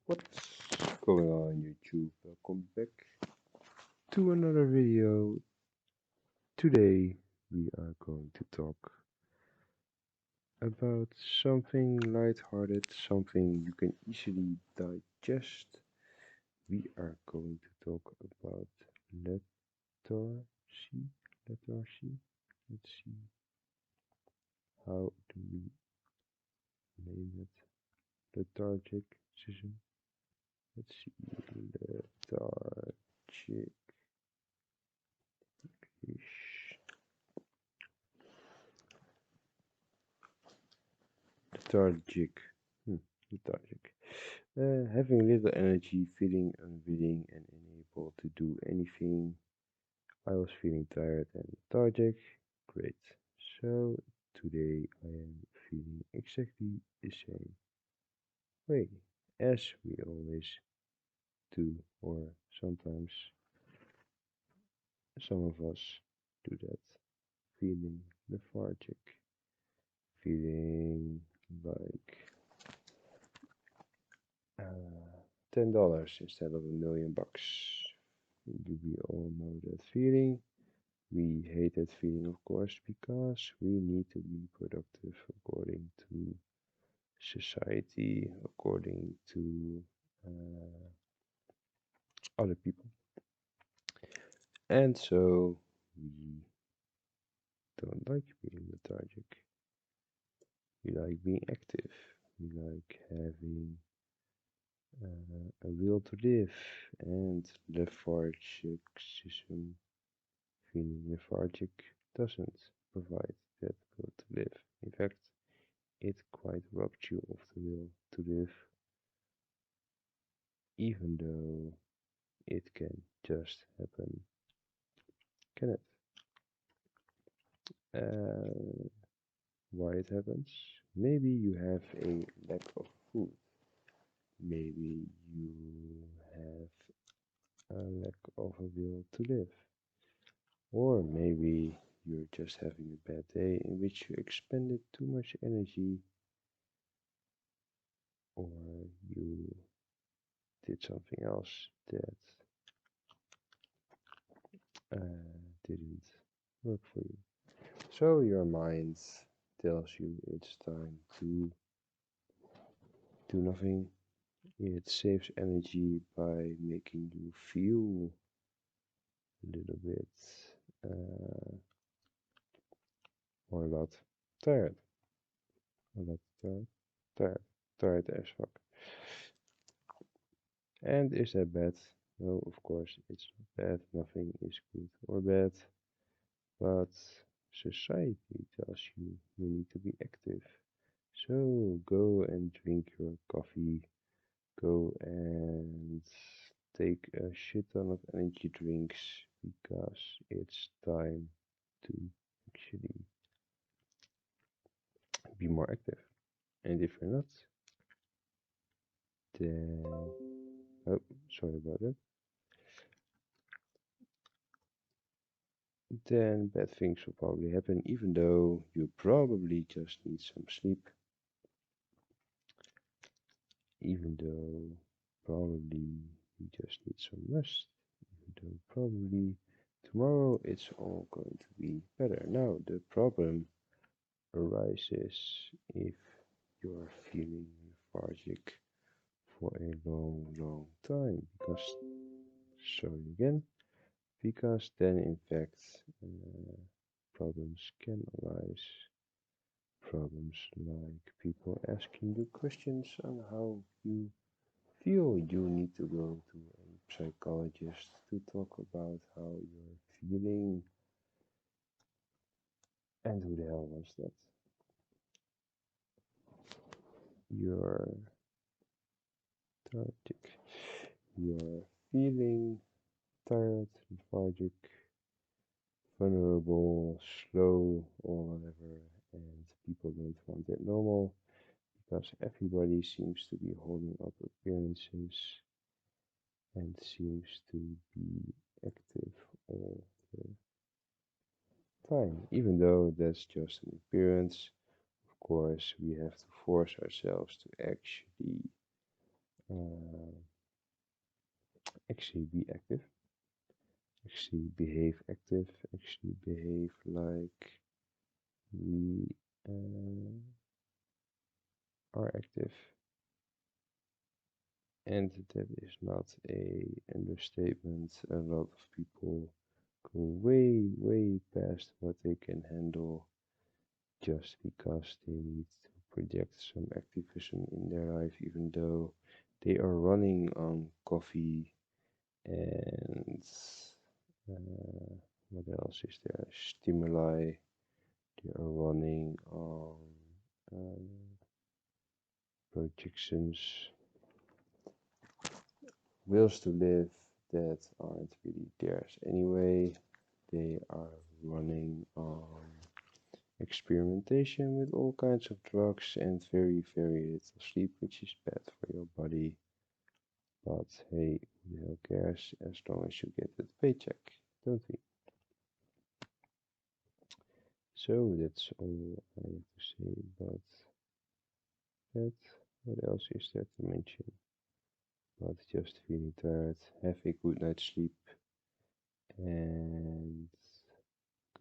What's going on YouTube? Welcome back to another video. Today we are going to talk about something light-hearted, something you can easily digest. We are going to talk about lethargy. Lethargy. Let's see, how do we name it? Lethargic system. Let's see, lethargic. Lethargic. Lethargic. Having little energy, feeling unwilling and unable to do anything. I was feeling tired and lethargic. Great. So today I am feeling exactly the same way as we always do, or sometimes some of us do that. Feeling lethargic, feeling like $10 instead of $1,000,000. Do we all know that feeling? We hate that feeling, of course, because we need to be productive according to society, according to uh, other people. And so we don't like being lethargic. We like being active. We like having a will to live, and lethargicism, feeling lethargic, doesn't provide that will to live. In fact, it quite robs you of the will to live, even though it can just happen. Can it? Uh, why it happens? Maybe you have a lack of food. Maybe you have a lack of a will to live. Or maybe you're just having a bad day in which you expended too much energy, or you did something else that didn't work for you. So your mind tells you it's time to do nothing. It saves energy by making you feel a little bit uh, or a lot tired. A lot tired. Tired. Tired as fuck. And is that bad? No, of course it's not bad. Nothing is good or bad. But society tells you you need to be active. So go and drink your coffee. Go and take a shit ton of energy drinks because it's time to actually be more active. And if you're not, then oh, sorry about that. Then bad things will probably happen, even though you probably just need some sleep, even though probably you just need some rest, even though probably tomorrow it's all going to be better. Now, the problem arises if you're feeling lethargic for a long, long time. Because, sorry again, because then in fact problems can arise. Problems like people asking you questions on how you feel. You need to go to a psychologist to talk about how you're feeling. And who the hell was that? You're lethargic. You're feeling tired, lethargic, vulnerable, slow, or whatever, and people don't find that normal because everybody seems to be holding up appearances and seems to be active all the time, even though that's just an appearance. Of course, we have to force ourselves to actually Actually be active. Actually behave active. Actually behave like we are active. And that is not a understatement. A lot of people go way, way past what they can handle just because they need to project some activism in their life, even though they are running on coffee and what else is there? Stimuli. They are running on projections, wills to live that aren't really theirs anyway. They are running on experimentation with all kinds of drugs and very, very little sleep, which is bad for your body. But hey, who the hell cares as long as you get that paycheck, don't we? So that's all I have to say about that. What else is there to mention? But just feeling tired, have a good night's sleep, and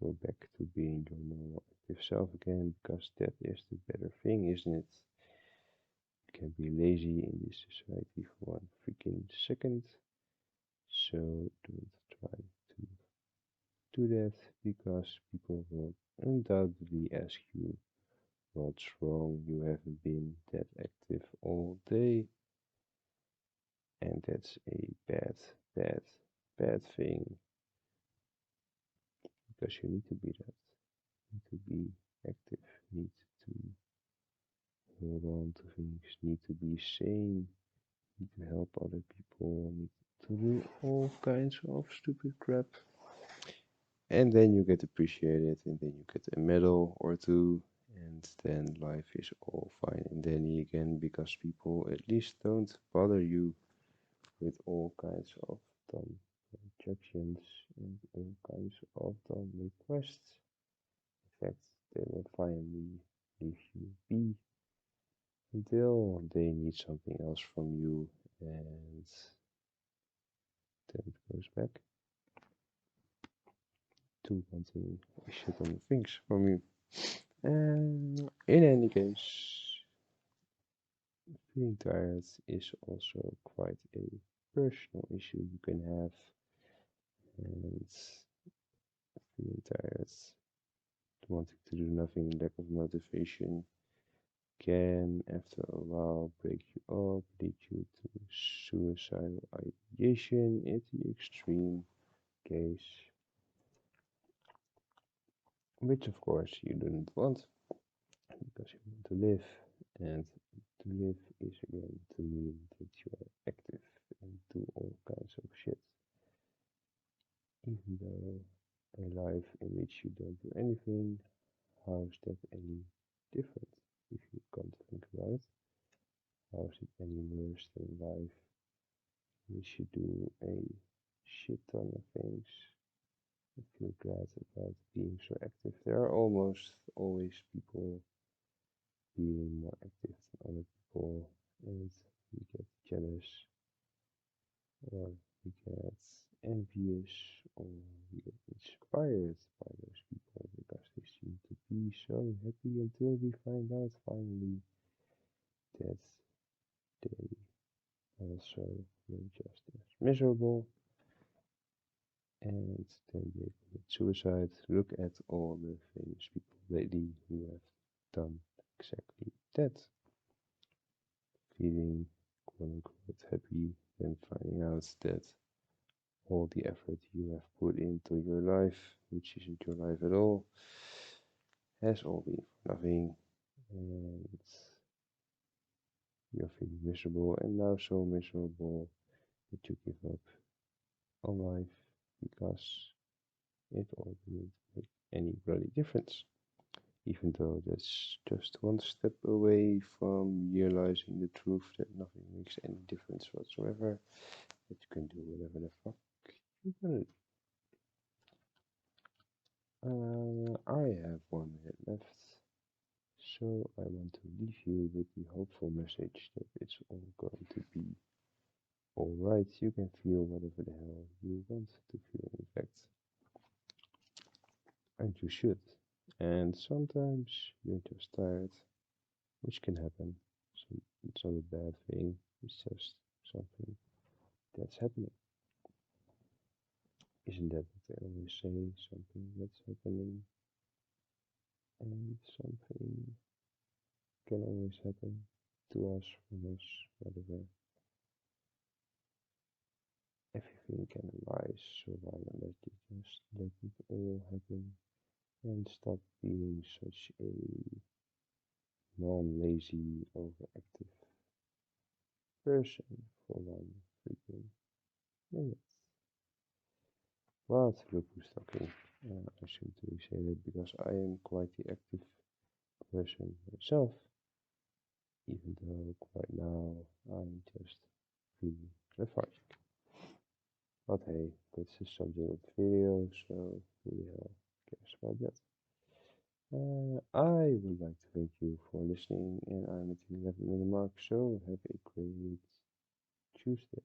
go back to being your normal active self again, because that is the better thing, isn't it? You can be lazy in this society for one freaking second, so don't try to do that, because people will undoubtedly ask you what's wrong. You haven't been that active all day, and that's a bad, bad, bad thing, because you need to be that. You need to be active, need to hold on to things, need to be sane, need to help other people, need to do all kinds of stupid crap. And then you get appreciated, and then you get a medal or two, and then life is all fine and dandy again, because people at least don't bother you with all kinds of dumb objections and all kinds of dumb requests. In fact, they will finally leave you be until they need something else from you, and then it goes back to wanting shit on the things from you. And in any case, feeling tired is also quite a personal issue you can have, and feeling tired, wanting to do nothing, lack of motivation can, after a while, break you up, lead you to suicidal ideation at the extreme case, which of course you don't want, because you want to live, and to live is again to mean that you are active and do all kinds of shit, even though a life in which you don't do anything, how is that any different if you come to think about it? How is it any worse than life in which you do a shit ton of things and feel glad about being so active? There are almost always people being more active than other people, and we get jealous, or we get envious, or we get inspired by those people because they seem to be so happy, until we find out finally that they also were just as miserable, and then they commit suicide. Look at all the famous people lately who have done exactly that, feeling quote unquote happy, then finding out that all the effort you have put into your life, which isn't your life at all, has all been for nothing, and you're feeling miserable, and now so miserable that you give up on life because it all didn't make any bloody difference. Even though that's just one step away from realizing the truth that nothing makes any difference whatsoever, that you can do whatever the fuck you want. I have 1 minute left, so I want to leave you with the hopeful message that it's all going to be alright. right, you can feel whatever the hell you want to feel, in fact, and you should. And sometimes you're just tired, which can happen. So it's not a bad thing, it's just something that's happening. Isn't that what they always say? Something that's happening, and something can always happen to us, from us, whatever. Everything can arise, so why not let it just let it all happen and stop being such a non-lazy, overactive person for one freaking minute. But look who's talking. I should really say that because I am quite the active person myself, even though quite now I'm just feeling lethargic. But hey, that's the subject of the video, so who the hell cares about that? I would like to thank you for listening, and I'm at the 11-minute mark, so have a great Tuesday.